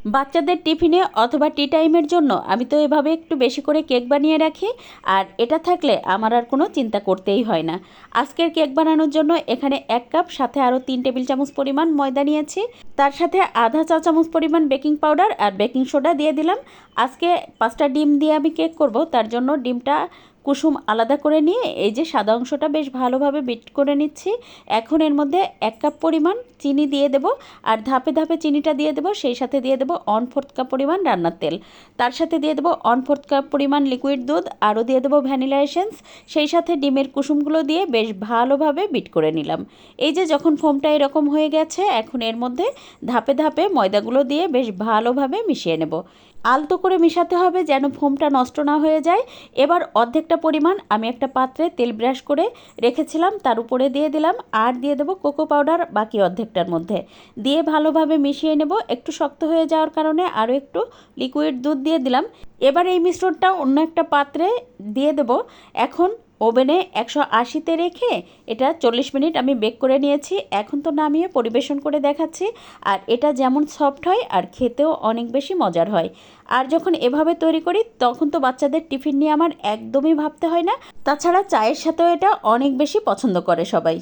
বাচ্চাদের টিফিনে অথবা টি টাইমের জন্য আমি তো এভাবে একটু বেশি করে কেক বানিয়ে রাখি, আর এটা থাকলে আমার আর কোনো চিন্তা করতেই হয় না। আজকের কেক বানানোর জন্য এখানে 1 কাপ, সাথে আরও 3 টেবিল চামচ পরিমাণ ময়দা নিয়েছি। তার সাথে আধা চা চামচ পরিমাণ বেকিং পাউডার আর বেকিং সোডা দিয়ে দিলাম। আজকে 5টা ডিম দিয়ে আমি কেক করব, তার জন্য ডিমটা কুসুম আলাদা করে নিয়ে এই যে সাদা অংশটা বেশ ভালোভাবে বিট করে নিচ্ছি। এখন এর মধ্যে 1 কাপ পরিমাণ চিনি দিয়ে দেব, আর ধাপে ধাপে চিনিটা দিয়ে দেব। সেই সাথে দিয়ে দেব 1/4 কাপ পরিমাণ রান্নার তেল, তার সাথে দিয়ে দেব 1/4 কাপ পরিমাণ লিকুইড দুধ, আরও দিয়ে দেব ভ্যানিলা এসেন্স। সেই সাথে ডিমের কুসুমগুলো দিয়ে বেশ ভালোভাবে বিট করে নিলাম। এই যে যখন ফোমটা এরকম হয়ে গেছে, এখন এর মধ্যে ধাপে ধাপে ময়দাগুলো দিয়ে বেশ ভালোভাবে মিশিয়ে নেব। আলতো করে মিশাতে হবে যেন ফোমটা নষ্ট না হয়ে যায়। এবার অর্ধেকটা পরিমাণ আমি একটা পাত্রে তেল ব্রাশ করে রেখেছিলাম, তার উপরে দিয়ে দিলাম, আর দিয়ে দেবো কোকো পাউডার বাকি অর্ধেকটার মধ্যে দিয়ে ভালোভাবে মিশিয়ে নেব। একটু শক্ত হয়ে যাওয়ার কারণে আরও একটু লিকুইড দুধ দিয়ে দিলাম। এবার এই মিশ্রণটা অন্য একটা পাত্রে দিয়ে দেব। এখন ওভেনে 180-তে রেখে এটা 40 মিনিট আমি বেক করে নিয়েছি। এখন তো নামিয়ে পরিবেশন করে দেখাচ্ছি। আর এটা যেমন সফট হয় আর খেতেও অনেক বেশি মজার হয়। আর যখন এভাবে তৈরি করি তখন তো বাচ্চাদের টিফিন নিয়ে আমার একদমই ভাবতে হয় না। তাছাড়া চায়ের সাথেও এটা অনেক বেশি পছন্দ করে সবাই।